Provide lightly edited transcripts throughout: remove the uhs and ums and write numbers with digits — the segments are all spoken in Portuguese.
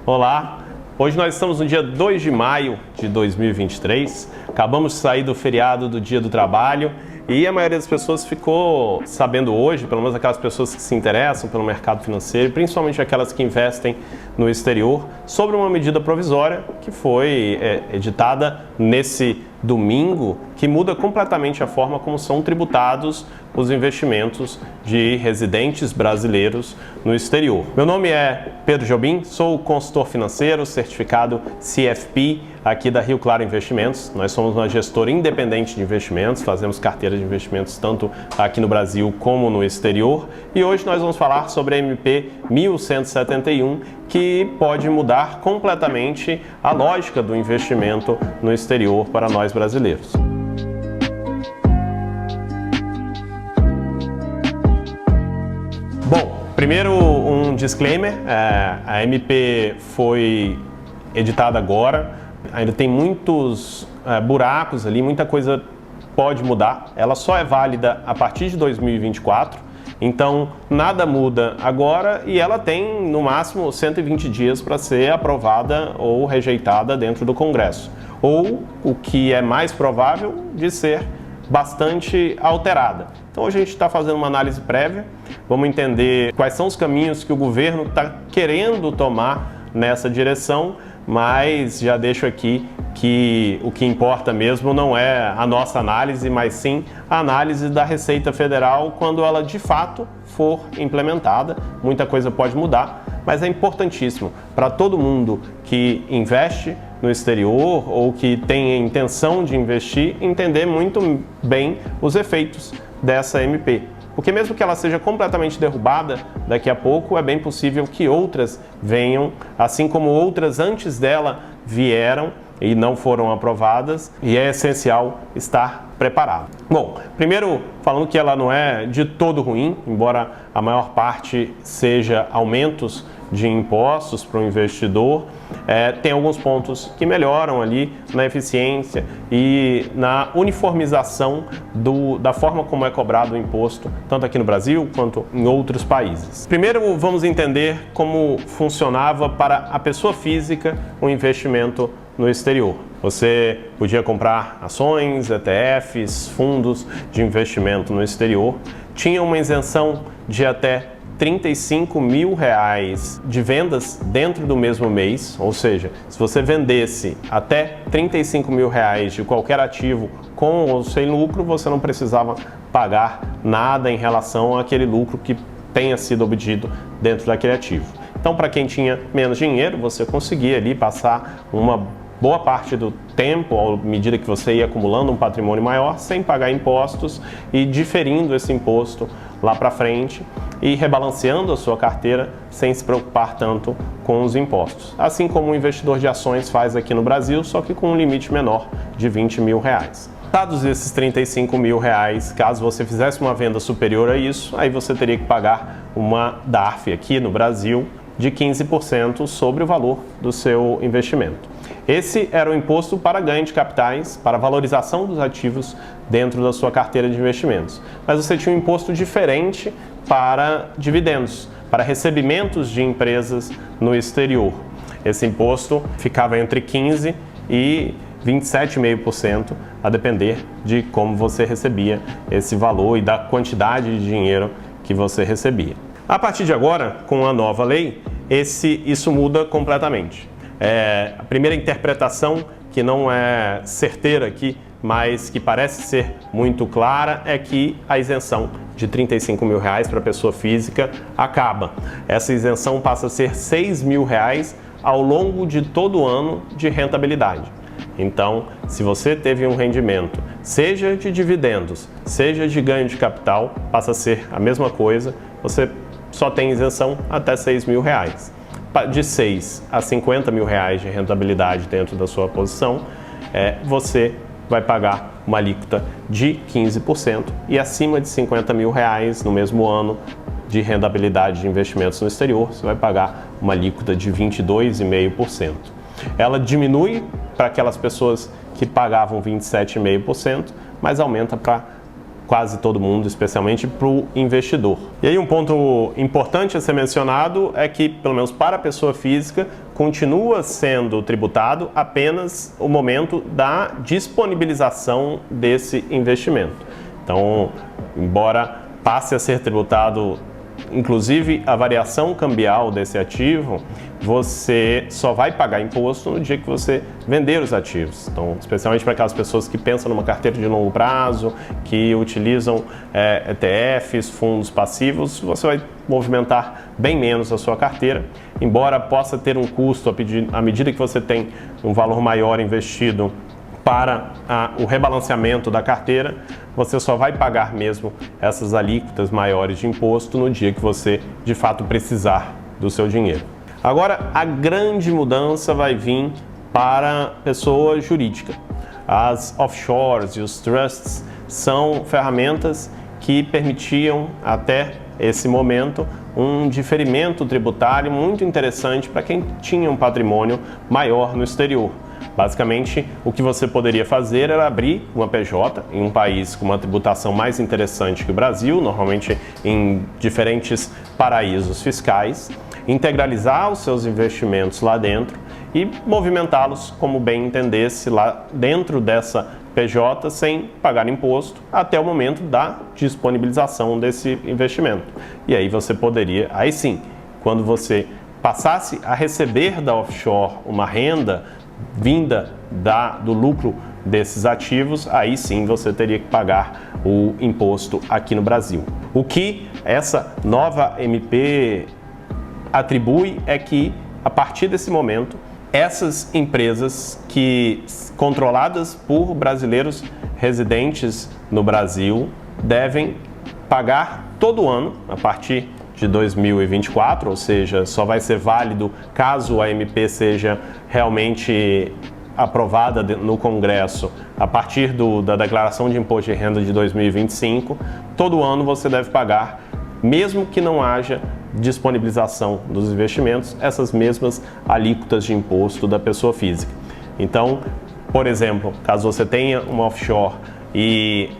Olá, hoje nós estamos no dia 2 de maio de 2023, acabamos de sair do feriado do Dia do Trabalho e a maioria das pessoas ficou sabendo hoje, pelo menos aquelas pessoas que se interessam pelo mercado financeiro, principalmente aquelas que investem no exterior, sobre uma medida provisória que foi editada nesse domingo, que muda completamente a forma como são tributados os investimentos de residentes brasileiros no exterior. Meu nome é Pedro Jobim, sou consultor financeiro certificado CFP aqui da Rio Claro Investimentos. Nós somos uma gestora independente de investimentos, fazemos carteira de investimentos tanto aqui no Brasil como no exterior. E hoje nós vamos falar sobre a MP 1171, que pode mudar completamente a lógica do investimento no exterior para nós brasileiros. Bom, primeiro um disclaimer, a MP foi editada agora, ainda tem muitos buracos ali, muita coisa pode mudar, ela só é válida a partir de 2024, então nada muda agora e ela tem no máximo 120 dias para ser aprovada ou rejeitada dentro do Congresso, ou o que é mais provável de ser bastante alterada. Então hoje a gente está fazendo uma análise prévia, vamos entender quais são os caminhos que o governo está querendo tomar nessa direção, mas já deixo aqui que o que importa mesmo não é a nossa análise, mas sim a análise da Receita Federal quando ela de fato for implementada. Muita coisa pode mudar, mas é importantíssimo para todo mundo que investe no exterior ou que tem a intenção de investir, entender muito bem os efeitos dessa MP. Porque mesmo que ela seja completamente derrubada, daqui a pouco é bem possível que outras venham, assim como outras antes dela vieram e não foram aprovadas, e é essencial estar preparado. Bom, primeiro falando que ela não é de todo ruim, embora a maior parte seja aumentos de impostos para o investidor, tem alguns pontos que melhoram ali na eficiência e na uniformização da forma como é cobrado o imposto, tanto aqui no Brasil quanto em outros países. Primeiro vamos entender como funcionava para a pessoa física o investimento no exterior. Você podia comprar ações, ETFs, fundos de investimento no exterior, tinha uma isenção de até R$35 mil de vendas dentro do mesmo mês, ou seja, se você vendesse até R$35 mil de qualquer ativo com ou sem lucro, você não precisava pagar nada em relação àquele lucro que tenha sido obtido dentro daquele ativo. Então, para quem tinha menos dinheiro, você conseguia ali passar uma boa parte do tempo, à medida que você ia acumulando um patrimônio maior, sem pagar impostos e diferindo esse imposto lá para frente e rebalanceando a sua carteira sem se preocupar tanto com os impostos. Assim como o investidor de ações faz aqui no Brasil, só que com um limite menor de R$20 mil. Dados esses R$35 mil, caso você fizesse uma venda superior a isso, aí você teria que pagar uma DARF aqui no Brasil de 15% sobre o valor do seu investimento. Esse era o imposto para ganho de capitais, para valorização dos ativos dentro da sua carteira de investimentos. Mas você tinha um imposto diferente para dividendos, para recebimentos de empresas no exterior. Esse imposto ficava entre 15% e 27,5%, a depender de como você recebia esse valor e da quantidade de dinheiro que você recebia. A partir de agora, com a nova lei, isso muda completamente. A primeira interpretação, que não é certeira aqui, mas que parece ser muito clara, é que a isenção de R$35 mil para a pessoa física acaba. Essa isenção passa a ser R$6 mil ao longo de todo o ano de rentabilidade. Então, se você teve um rendimento, seja de dividendos, seja de ganho de capital, passa a ser a mesma coisa, você só tem isenção até R$6 mil. De 6 a 50 mil de rentabilidade dentro da sua posição, você vai pagar uma alíquota de 15% e acima de 50 mil no mesmo ano de rentabilidade de investimentos no exterior, você vai pagar uma alíquota de 22,5%. Ela diminui para aquelas pessoas que pagavam 27,5%, mas aumenta para quase todo mundo, especialmente para o investidor. E aí um ponto importante a ser mencionado é que, pelo menos para a pessoa física, continua sendo tributado apenas o momento da disponibilização desse investimento. Então, embora passe a ser tributado inclusive a variação cambial desse ativo, você só vai pagar imposto no dia que você vender os ativos. Então, especialmente para aquelas pessoas que pensam numa carteira de longo prazo, que utilizam ETFs, fundos passivos, você vai movimentar bem menos a sua carteira, embora possa ter um custo à medida que você tem um valor maior investido para o rebalanceamento da carteira, você só vai pagar mesmo essas alíquotas maiores de imposto no dia que você de fato precisar do seu dinheiro. Agora, a grande mudança vai vir para pessoa jurídica. As offshores e os trusts são ferramentas que permitiam até esse momento um diferimento tributário muito interessante para quem tinha um patrimônio maior no exterior. Basicamente, o que você poderia fazer era abrir uma PJ em um país com uma tributação mais interessante que o Brasil, normalmente em diferentes paraísos fiscais, integralizar os seus investimentos lá dentro e movimentá-los como bem entendesse lá dentro dessa PJ sem pagar imposto até o momento da disponibilização desse investimento. E aí você poderia, aí sim, quando você passasse a receber da offshore uma renda vinda do lucro desses ativos, aí sim você teria que pagar o imposto aqui no Brasil. O que essa nova MP atribui é que, a partir desse momento, essas empresas controladas por brasileiros residentes no Brasil devem pagar todo ano, a partir de 2024, ou seja, só vai ser válido caso a MP seja realmente aprovada no Congresso a partir da declaração de imposto de renda de 2025, todo ano você deve pagar, mesmo que não haja disponibilização dos investimentos, essas mesmas alíquotas de imposto da pessoa física. Então, por exemplo, caso você tenha uma offshore e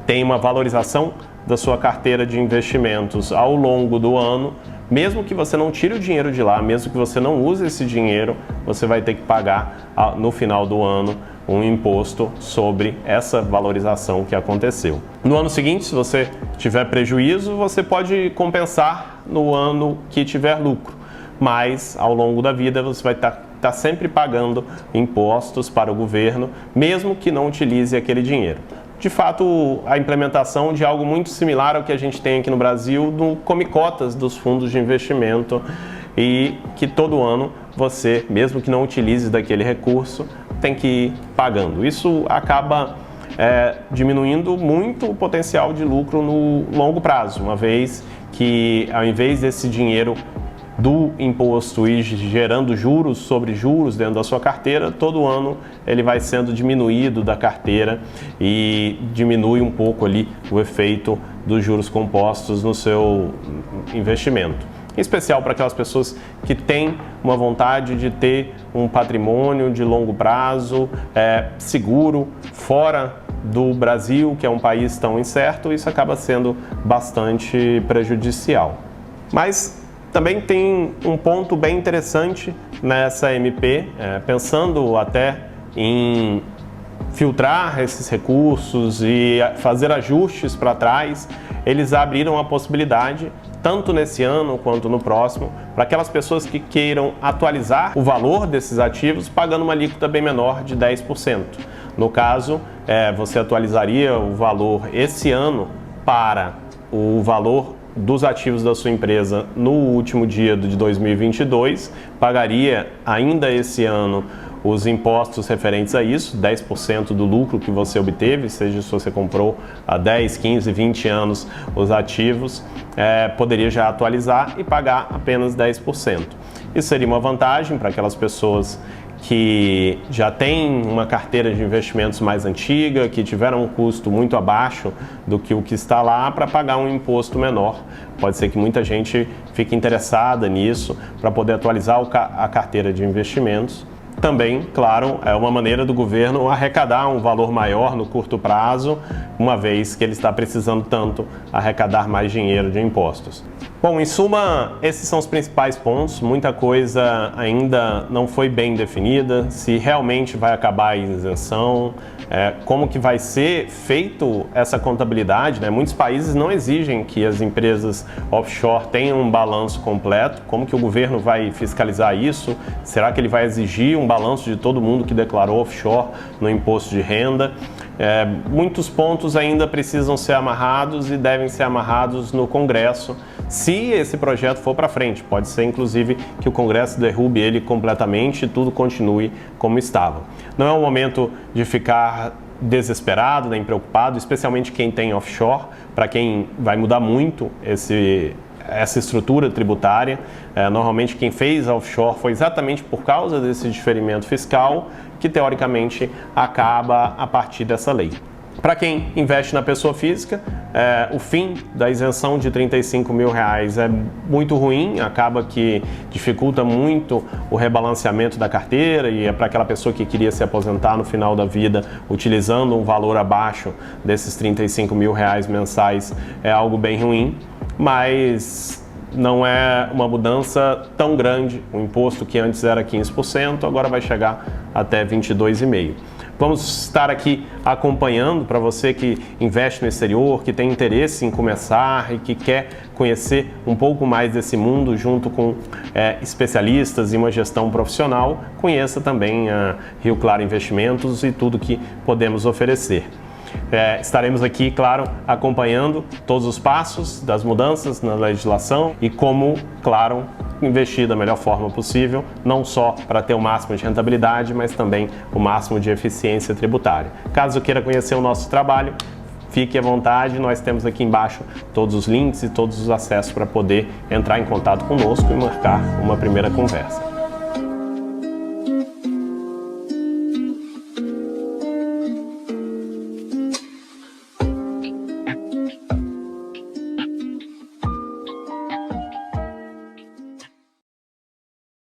tenha uma valorização da sua carteira de investimentos ao longo do ano, mesmo que você não tire o dinheiro de lá, mesmo que você não use esse dinheiro, você vai ter que pagar no final do ano um imposto sobre essa valorização que aconteceu. No ano seguinte, se você tiver prejuízo, você pode compensar no ano que tiver lucro, mas ao longo da vida você vai estar sempre pagando impostos para o governo, mesmo que não utilize aquele dinheiro. De fato, a implementação de algo muito similar ao que a gente tem aqui no Brasil, no Come-Cotas dos fundos de investimento, e que todo ano você, mesmo que não utilize daquele recurso, tem que ir pagando. Isso acaba diminuindo muito o potencial de lucro no longo prazo, uma vez que, ao invés desse dinheiro do imposto e gerando juros sobre juros dentro da sua carteira, todo ano ele vai sendo diminuído da carteira e diminui um pouco ali o efeito dos juros compostos no seu investimento. Em especial para aquelas pessoas que têm uma vontade de ter um patrimônio de longo prazo, seguro, fora do Brasil, que é um país tão incerto, isso acaba sendo bastante prejudicial. Mas também tem um ponto bem interessante nessa MP, pensando até em filtrar esses recursos e fazer ajustes para trás. Eles abriram a possibilidade, tanto nesse ano quanto no próximo, para aquelas pessoas que queiram atualizar o valor desses ativos pagando uma alíquota bem menor de 10%. No caso, você atualizaria o valor esse ano para o valor dos ativos da sua empresa no último dia de 2022, pagaria ainda esse ano os impostos referentes a isso, 10% do lucro que você obteve, seja se você comprou há 10, 15, 20 anos os ativos, poderia já atualizar e pagar apenas 10%. Isso seria uma vantagem para aquelas pessoas que já têm uma carteira de investimentos mais antiga, que tiveram um custo muito abaixo do que o que está lá, para pagar um imposto menor. Pode ser que muita gente fique interessada nisso para poder atualizar a carteira de investimentos também, claro, é uma maneira do governo arrecadar um valor maior no curto prazo, uma vez que ele está precisando tanto arrecadar mais dinheiro de impostos. Bom, em suma, esses são os principais pontos. Muita coisa ainda não foi bem definida, se realmente vai acabar a isenção, como que vai ser feito essa contabilidade, né? Muitos países não exigem que as empresas offshore tenham um balanço completo. Como que o governo vai fiscalizar isso? Será que ele vai exigir um balanço de todo mundo que declarou offshore no imposto de renda? Muitos pontos ainda precisam ser amarrados e devem ser amarrados no Congresso, se esse projeto for para frente. Pode ser, inclusive, que o Congresso derrube ele completamente e tudo continue como estava. Não é o momento de ficar desesperado, nem preocupado, especialmente quem tem offshore, para quem vai mudar muito essa estrutura tributária. Normalmente quem fez a offshore foi exatamente por causa desse diferimento fiscal, que teoricamente acaba a partir dessa lei. Para quem investe na pessoa física, o fim da isenção de R$35 mil é muito ruim, acaba que dificulta muito o rebalanceamento da carteira, e é para aquela pessoa que queria se aposentar no final da vida utilizando um valor abaixo desses R$35 mil mensais, é algo bem ruim, mas não é uma mudança tão grande. O imposto que antes era 15%, agora vai chegar até 22,5%. Vamos estar aqui acompanhando para você que investe no exterior, que tem interesse em começar e que quer conhecer um pouco mais desse mundo junto com especialistas e uma gestão profissional. Conheça também a Rio Claro Investimentos e tudo que podemos oferecer. Estaremos aqui, claro, acompanhando todos os passos das mudanças na legislação e como, claro, investir da melhor forma possível, não só para ter o máximo de rentabilidade, mas também o máximo de eficiência tributária. Caso queira conhecer o nosso trabalho, fique à vontade, nós temos aqui embaixo todos os links e todos os acessos para poder entrar em contato conosco e marcar uma primeira conversa.